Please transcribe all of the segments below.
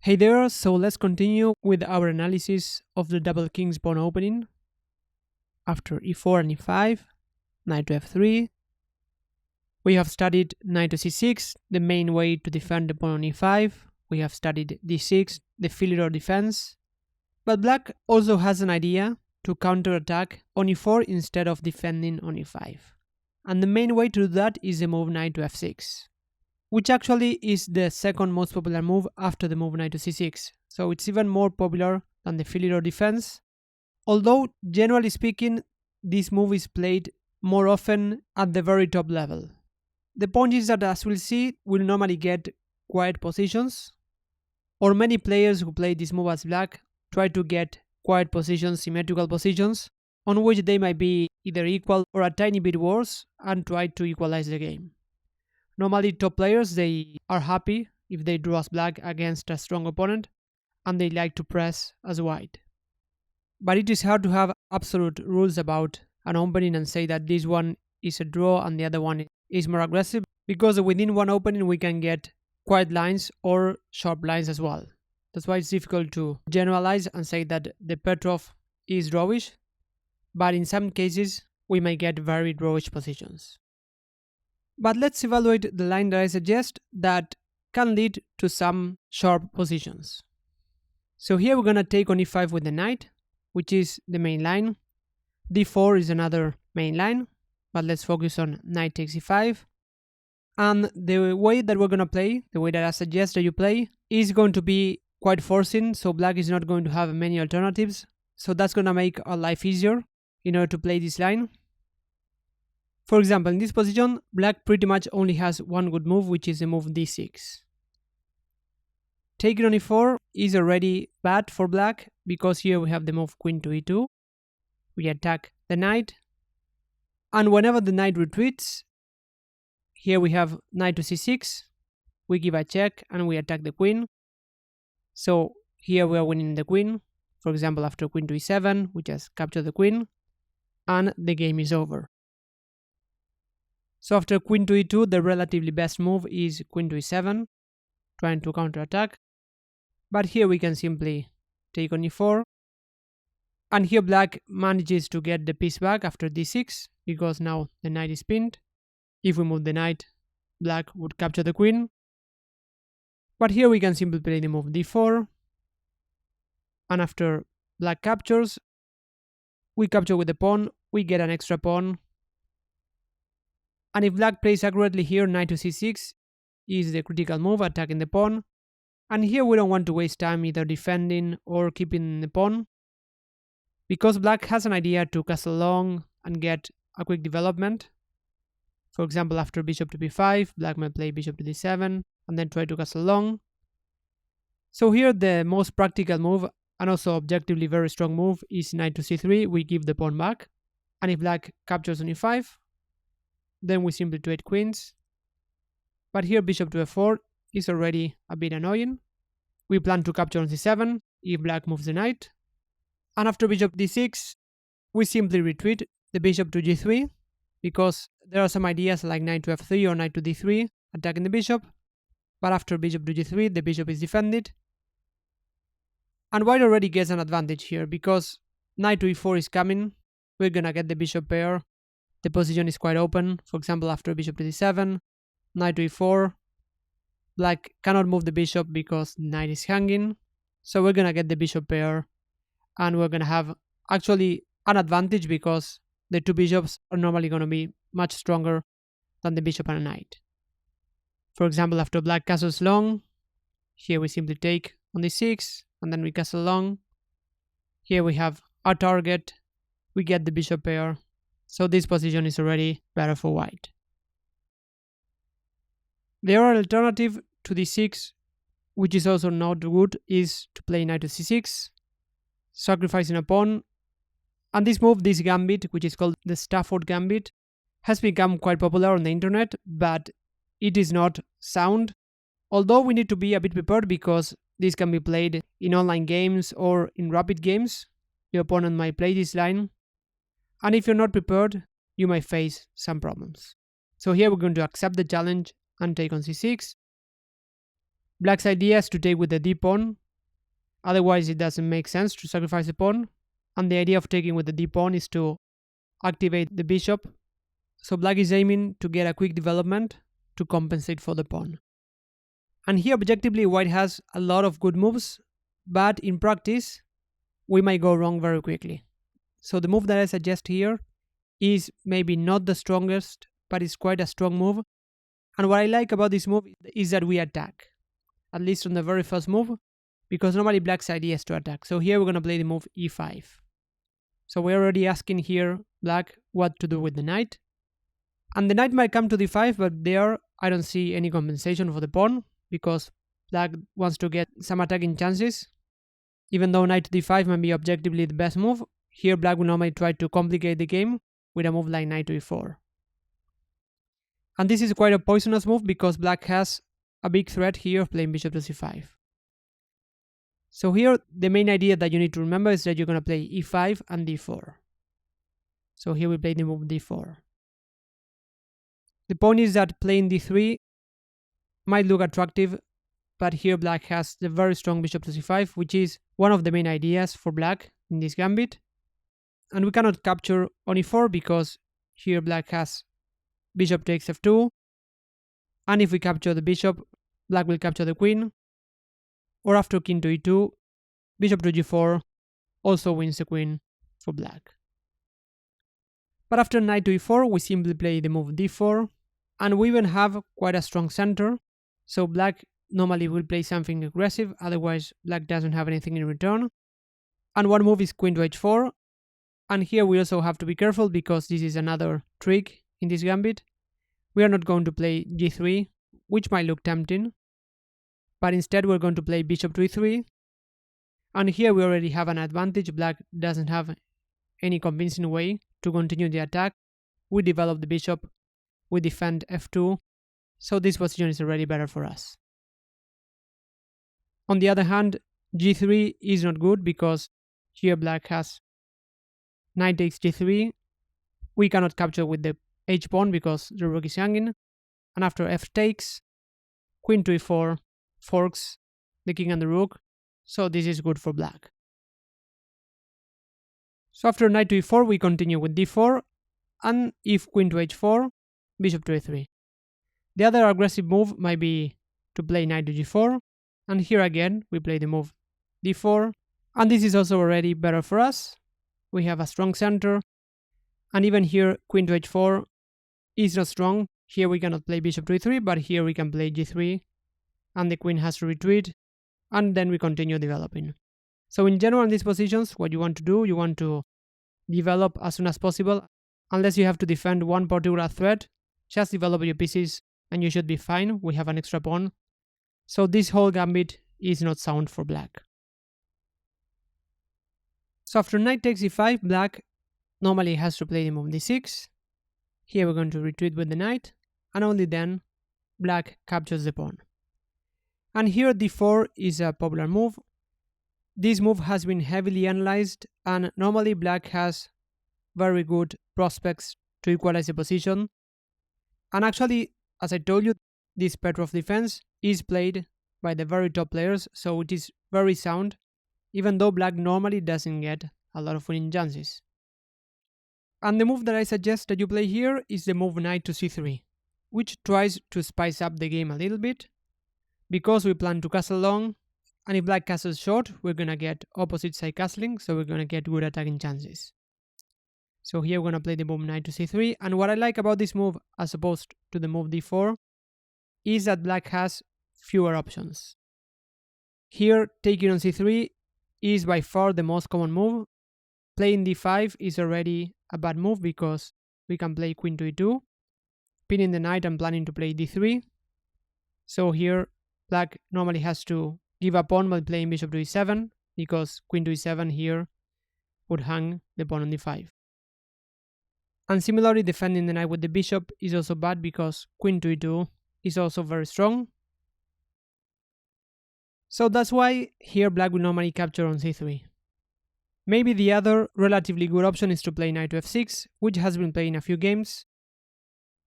Hey there, so let's continue with our analysis of the double king's pawn opening. After e4 and e5, knight to f3. We have studied knight to c6, the main way to defend the pawn on e5. We have studied d6, the filial defense. But black also has an idea to counterattack on e4 instead of defending on e5. And the main way to do that is the move knight to f6, which actually is the second most popular move after the move knight to c6. So it's even more popular than the filial defense. Although, generally speaking, this move is played more often at the very top level. The point is that, as we'll see, we'll normally get quiet positions, or many players who play this move as black try to get quiet positions, symmetrical positions, on which they might be either equal or a tiny bit worse and try to equalize the game. Normally, top players, they are happy if they draw as black against a strong opponent, and they like to press as white. But it is hard to have absolute rules about an opening and say that this one is a draw and the other one is more aggressive, because within one opening we can get quiet lines or sharp lines as well. That's why it's difficult to generalize and say that the Petrov is drawish, but in some cases we may get very drawish positions. But let's evaluate the line that I suggest that can lead to some sharp positions. So here we're going to take on e5 with the knight, which is the main line. d4 is another main line, but let's focus on knight takes e5. And the way that we're going to play, the way that I suggest that you play, is going to be quite forcing, so black is not going to have many alternatives. So that's going to make our life easier in order to play this line. For example, in this position, black pretty much only has one good move, which is the move d6. Taking on e4 is already bad for black, because here we have the move queen to e2. We attack the knight, and whenever the knight retreats, here we have knight to c6, we give a check and we attack the queen. So here we are winning the queen. For example, after queen to e7, we just capture the queen, and the game is over. So after queen to e2, the relatively best move is queen to e7, trying to counterattack. But here we can simply take on e4. And here black manages to get the piece back after d6, because now the knight is pinned. If we move the knight, black would capture the queen. But here we can simply play the move d4. And after black captures, we capture with the pawn, we get an extra pawn. And if black plays accurately here, knight to c6 is the critical move, attacking the pawn. And here we don't want to waste time either defending or keeping the pawn, because black has an idea to castle long and get a quick development. For example, after bishop to b5, black might play bishop to d7 and then try to castle long. So here the most practical move, and also objectively very strong move, is knight to c3. We give the pawn back. And if black captures on e5, then we simply trade queens. But here bishop to f4 is already a bit annoying. We plan to capture on c7 if black moves the knight. And after bishop d6, we simply retreat the bishop to g3, because there are some ideas like knight to f3 or knight to d3 attacking the bishop. But after bishop to g3, the bishop is defended. And white already gets an advantage here, because knight to e4 is coming. We're gonna get the bishop pair. The position is quite open. For example, after bishop to d7, knight to e4, black cannot move the bishop because the knight is hanging. So we're gonna get the bishop pair, and we're gonna have actually an advantage, because the two bishops are normally gonna be much stronger than the bishop and a knight. For example, after black castles long, here we simply take on d6, and then we castle long. Here we have our target, we get the bishop pair, so this position is already better for white. The other alternative to d6, which is also not good, is to play knight to c6, sacrificing a pawn. And this move, this gambit, which is called the Stafford Gambit, has become quite popular on the internet, but it is not sound. Although we need to be a bit prepared, because this can be played in online games or in rapid games. Your opponent might play this line, and if you're not prepared, you might face some problems. So here we're going to accept the challenge and take on c6. Black's idea is to take with the d pawn, otherwise it doesn't make sense to sacrifice a pawn. And the idea of taking with the d pawn is to activate the bishop. So black is aiming to get a quick development to compensate for the pawn. And here objectively white has a lot of good moves, but in practice we might go wrong very quickly. So the move that I suggest here is maybe not the strongest, but it's quite a strong move. And what I like about this move is that we attack, at least on the very first move, because normally black's idea is to attack. So here we're going to play the move e5. So we're already asking here black what to do with the knight. And the knight might come to d5, but there I don't see any compensation for the pawn, because black wants to get some attacking chances. Even though knight to d5 might be objectively the best move, here black will normally try to complicate the game with a move like knight to e4. And this is quite a poisonous move because black has a big threat here of playing bishop to c5. So here the main idea that you need to remember is that you're going to play e5 and d4. So here we play the move d4. The point is that playing d3 might look attractive, but here black has the very strong bishop to c5, which is one of the main ideas for black in this gambit. And we cannot capture on e4 because here black has bishop takes f2, and if we capture the bishop, black will capture the queen, or after king to e2, bishop to g4 also wins the queen for black. But after knight to e4, we simply play the move d4, and we even have quite a strong center, so black normally will play something aggressive, otherwise black doesn't have anything in return. And one move is queen to h4, and here we also have to be careful because this is another trick in this gambit. We are not going to play g3, which might look tempting, but instead we're going to play bishop to e3, and here we already have an advantage. Black doesn't have any convincing way to continue the attack. We develop the bishop, we defend f2, so this position is already better for us. On the other hand, g3 is not good because here black has knight takes g3, we cannot capture with the h-pawn because the rook is hanging, and after f takes, queen to e4 forks the king and the rook, so this is good for black. So after knight to e4 we continue with d4, and if queen to h4, bishop to a3. The other aggressive move might be to play knight to g4, and here again we play the move d4, and this is also already better for us. We have a strong center, and even here queen to h4 is not strong. Here we cannot play bishop to e3, but here we can play g3, and the queen has to retreat, and then we continue developing. So in general in these positions, what you want to do, you want to develop as soon as possible. Unless you have to defend one particular threat, just develop your pieces and you should be fine. We have an extra pawn. So this whole gambit is not sound for black. So after knight takes e5, black normally has to play the move d6. Here we're going to retreat with the knight, and only then black captures the pawn. And here d4 is a popular move. This move has been heavily analyzed, and normally black has very good prospects to equalize the position. And actually, as I told you, this Petrov defense is played by the very top players, so it is very sound, even though black normally doesn't get a lot of winning chances. And the move that I suggest that you play here is the move knight to c3, which tries to spice up the game a little bit, because we plan to castle long, and if black castles short, we're gonna get opposite side castling, so we're gonna get good attacking chances. So here we're gonna play the move knight to c3, and what I like about this move as opposed to the move d4 is that black has fewer options. Here taking on c3 is by far the most common move. Playing d5 is already a bad move because we can play queen to e2, pinning the knight and planning to play d3. So here black normally has to give a pawn by playing bishop to e7, because queen to e7 here would hang the pawn on d5. And similarly, defending the knight with the bishop is also bad because queen to e2 is also very strong. So that's why here black will normally capture on c3. Maybe the other relatively good option is to play knight to f6, which has been played in a few games.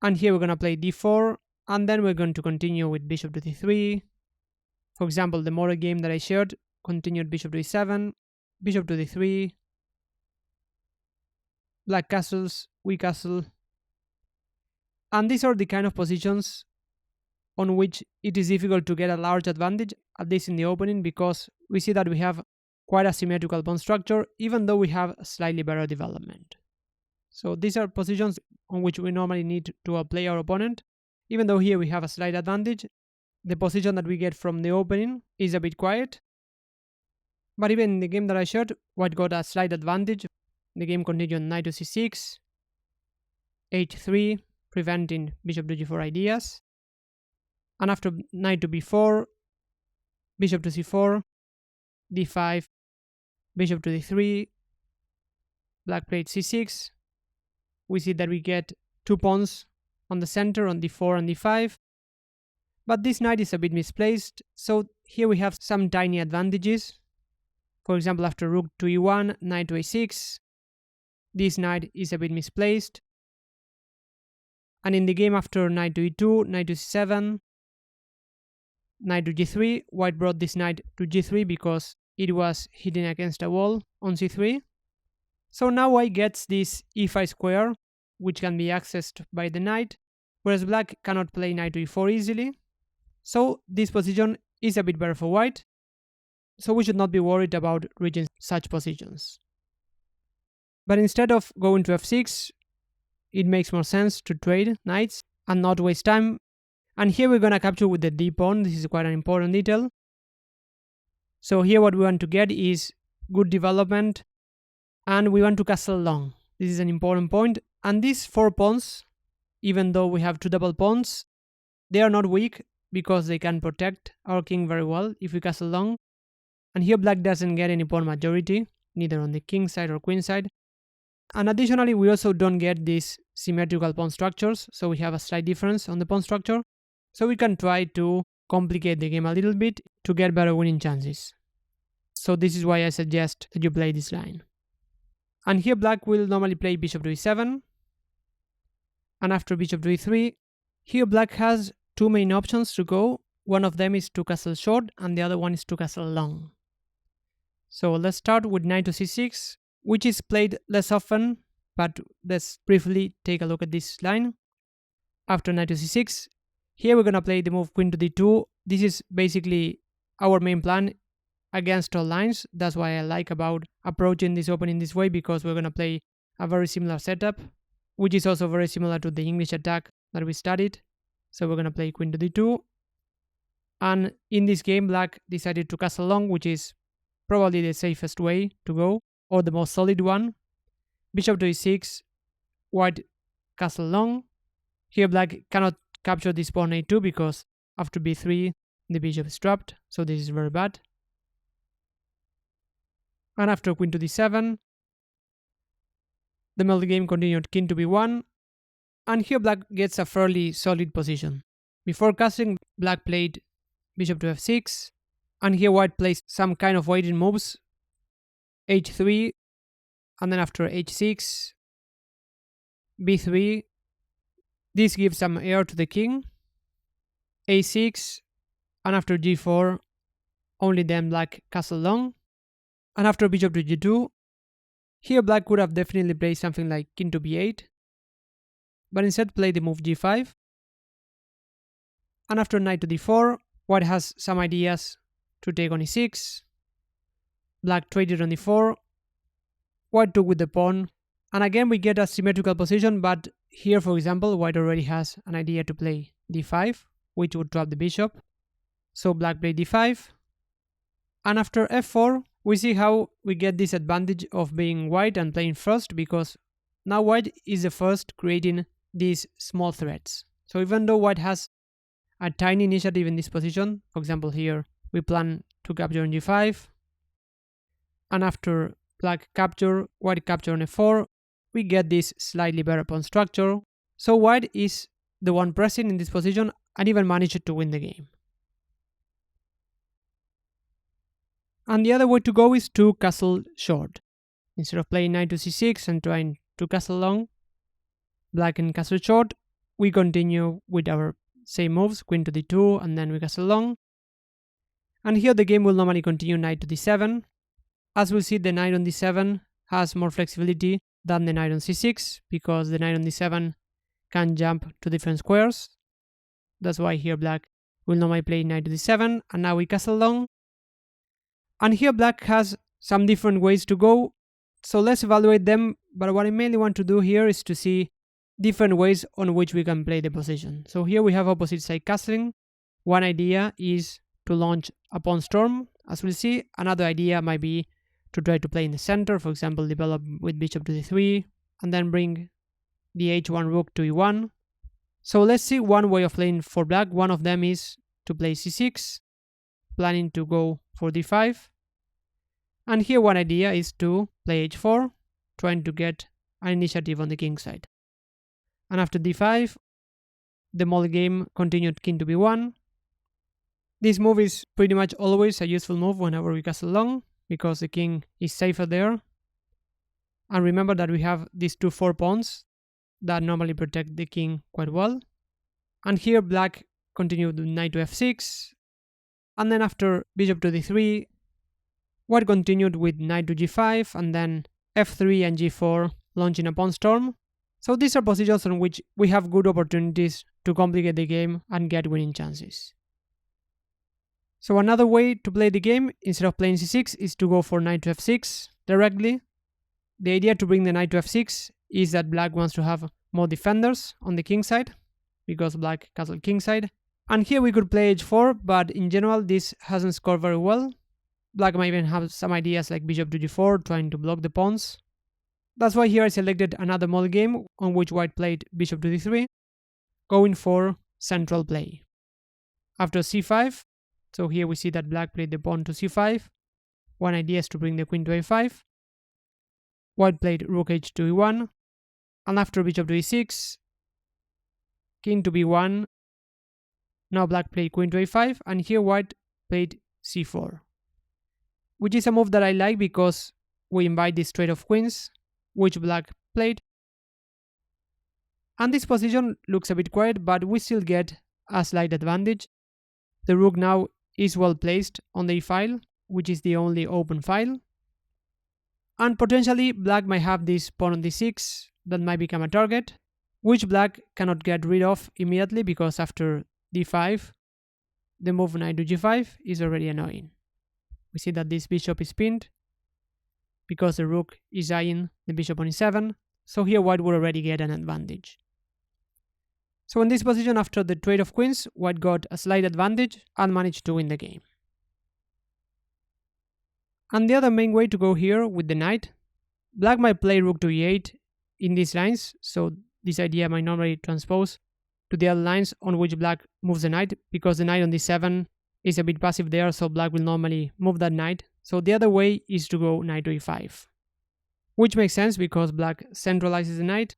And here we're going to play d4, and then we're going to continue with bishop to d3, For example, the model game that I shared continued bishop to e7, bishop to d3, black castles, we castle. And these are the kind of positions on which it is difficult to get a large advantage, at least in the opening, because we see that we have quite a symmetrical pawn structure, even though we have a slightly better development. So these are positions on which we normally need to outplay our opponent. Even though here we have a slight advantage, the position that we get from the opening is a bit quiet. But even in the game that I showed, white got a slight advantage. The game continued knight to c6, h3, preventing bishop to g4 ideas. And after knight to b4, bishop to c4, d5, bishop to d3, black played c6. We see that we get 2 pawns on the center on d4 and d5. But this knight is a bit misplaced, so here we have some tiny advantages. For example, after rook to e1, knight to a6, this knight is a bit misplaced. And in the game after knight to e2, knight to c7, knight to g3, white brought this knight to g3 because it was hitting against a wall on c3. So now white gets this e5 square, which can be accessed by the knight, whereas black cannot play knight to e4 easily. So this position is a bit better for white, so we should not be worried about reaching such positions. But instead of going to f6, it makes more sense to trade knights and not waste time. And here we're gonna capture with the d pawn. This is quite an important detail. So here what we want to get is good development, and we want to castle long. This is an important point. And these 4 pawns, even though we have 2 double pawns, they are not weak because they can protect our king very well if we castle long. And here black doesn't get any pawn majority, neither on the king side or queen side. And additionally, we also don't get these symmetrical pawn structures, so we have a slight difference on the pawn structure. So we can try to complicate the game a little bit to get better winning chances. So this is why I suggest that you play this line. And here black will normally play bishop to e7. And after bishop to e3, here black has 2 main options to go. One of them is to castle short and the other one is to castle long. So let's start with knight to c6, which is played less often, but let's briefly take a look at this line. After knight to c6, here we're gonna play the move queen to d2. This is basically our main plan against all lines. That's why I like about approaching this opening this way, because we're gonna play a very similar setup, which is also very similar to the English attack that we studied. So we're gonna play queen to d2. And in this game, black decided to castle long, which is probably the safest way to go, or the most solid one. Bishop to e6, white castle long. Here black cannot capture this pawn a2 because after b3 the bishop is trapped, so this is very bad. And after queen to d7, the middle game continued king to b1, and here black gets a fairly solid position. Before castling, black played bishop to f6, and here white plays some kind of waiting moves, h3, and then after h6, b3, this gives some air to the king, a6, and after g4, only then black castle long, and after bishop to g2, here black could have definitely played something like king to b8, but instead played the move g5, and after knight to d4, white has some ideas to take on e6, black traded on d4, white took with the pawn, and again we get a symmetrical position, but here for example white already has an idea to play d5, which would trap the bishop, so black played d5, and after f4 we see how we get this advantage of being white and playing first, because now white is the first creating these small threats. So even though white has a tiny initiative in this position, for example here we plan to capture on g5, and after black capture, white capture on f4, we get this slightly better pawn structure. So white is the one pressing in this position and even managed to win the game. And the other way to go is to castle short. Instead of playing knight to c6 and trying to castle long, black can castle short. We continue with our same moves, queen to d2, and then we castle long. And here the game will normally continue knight to d7. As we'll see, the knight on d7 has more flexibility than the knight on c6, because the knight on d7 can jump to different squares. That's why here black will normally play knight to d7, and now we castle long. And here black has some different ways to go, so let's evaluate them, but what I mainly want to do here is to see different ways on which we can play the position. So here we have opposite side castling. One idea is to launch a pawn storm, as we'll see. Another idea might be to try to play in the center, for example, develop with bishop to d3, and then bring the h1 rook to e1. So let's see one way of playing for black. One of them is to play c6, planning to go for d5. And here one idea is to play h4, trying to get an initiative on the king side. And after d5, the model game continued king to b1. This move is pretty much always a useful move whenever we castle long, because the king is safer there. And remember that we have these 2-4 pawns that normally protect the king quite well. And here black continued with knight to f6, and then after bishop to d3, white continued with knight to g5, and then f3 and g4 launching a pawn storm. So these are positions on which we have good opportunities to complicate the game and get winning chances. So another way to play the game, instead of playing c6, is to go for knight to f6 directly. The idea to bring the knight to f6 is that black wants to have more defenders on the king side, because black castled king side. And here we could play h4, but in general this hasn't scored very well. Black might even have some ideas like bishop to g4, trying to block the pawns. That's why here I selected another model game on which white played bishop to d3, going for central play. After c5, so here we see that black played the pawn to c5. One idea is to bring the queen to a5. White played rook h to e1. And after bishop to e6, king to b1. Now black played queen to a5, and here white played c4. Which is a move that I like because we invite this trade of queens, which black played. And this position looks a bit quiet, but we still get a slight advantage. The rook now is well placed on the e-file, which is the only open file. And potentially black might have this pawn on d6 that might become a target, which black cannot get rid of immediately, because after d5, the move knight to g5 is already annoying. We see that this bishop is pinned because the rook is eyeing the bishop on e7, so here white would already get an advantage. So in this position, after the trade of queens, white got a slight advantage and managed to win the game. And the other main way to go here with the knight, black might play rook to e8 in these lines, so this idea might normally transpose to the other lines on which black moves the knight, because the knight on d7 is a bit passive there, so black will normally move that knight. So the other way is to go knight to e5, which makes sense because black centralizes the knight.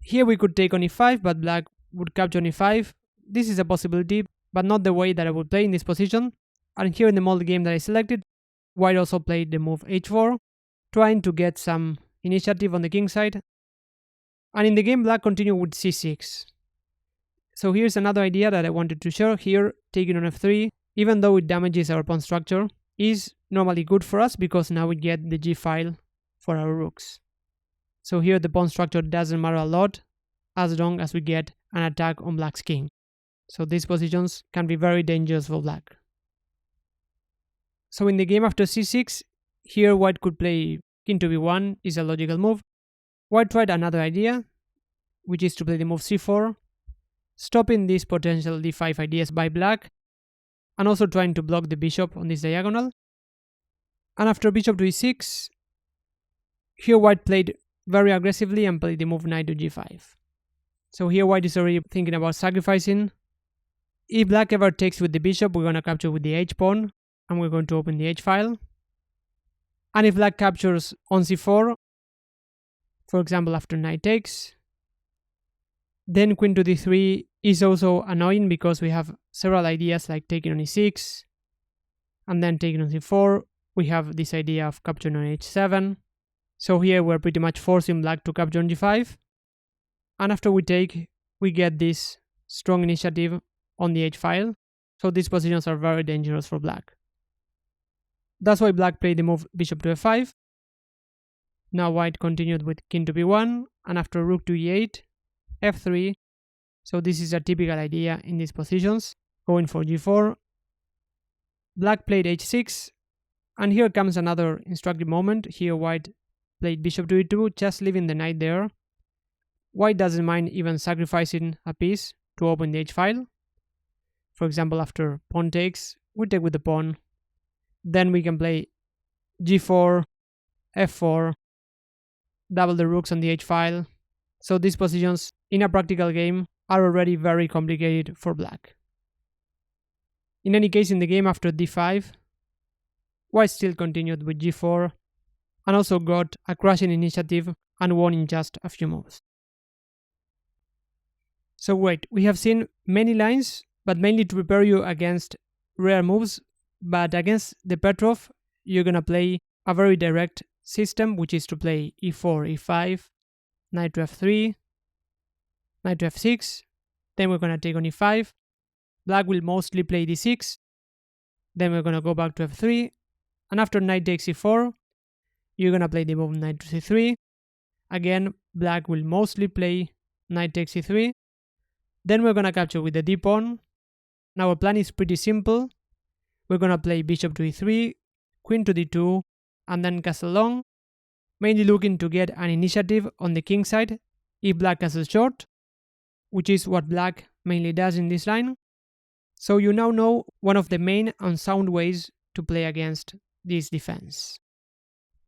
Here we could take on e5, but black would capture on e5. This is a possibility, but not the way that I would play in this position. And here in the model game that I selected, white also played the move h4, trying to get some initiative on the king side. And in the game, black continued with c6. So here's another idea that I wanted to share here. Taking on f3, even though it damages our pawn structure, is normally good for us because now we get the g-file for our rooks. So here the pawn structure doesn't matter a lot as long as we get an attack on black's king. So these positions can be very dangerous for black. So in the game after c6, here white could play king to b1 is a logical move. White tried another idea, which is to play the move c4, stopping these potential d5 ideas by black, and also trying to block the bishop on this diagonal. And after bishop to e6, here white played very aggressively and played the move knight to g5. So here white is already thinking about sacrificing. If black ever takes with the bishop, we're going to capture with the h-pawn, and we're going to open the h-file. And if black captures on c4, for example after knight takes, then queen to d3 is also annoying because we have several ideas like taking on e6, and then taking on c4. We have this idea of capturing on h7. So here we're pretty much forcing black to capture on g5. And after we take, we get this strong initiative on the h-file. So these positions are very dangerous for black. That's why black played the move bishop to f5. Now white continued with king to b1, and after rook to e8, f3. So this is a typical idea in these positions, going for g4. Black played h6, and here comes another instructive moment. Here white played bishop to e2, just leaving the knight there. White doesn't mind even sacrificing a piece to open the h-file. For example, after pawn takes, we take with the pawn. Then we can play g4, f4, double the rooks on the h-file. So these positions in a practical game are already very complicated for black. In any case, in the game after d5, white still continued with g4 and also got a crushing initiative and won in just a few moves. So wait, we have seen many lines, but mainly to prepare you against rare moves. But against the Petrov, you're gonna play a very direct system, which is to play e4, e5, knight to f3, knight to f6, then we're gonna take on e5. Black will mostly play d6, then we're gonna go back to f3, and after knight takes e4, you're gonna play the move knight to c3. Again, black will mostly play knight takes e3. Then we're gonna capture with the d-pawn. Now our plan is pretty simple. We're gonna play bishop to e3, queen to d2, and then castle long, mainly looking to get an initiative on the king side if black castles short, which is what black mainly does in this line. So you now know one of the main and sound ways to play against this defense.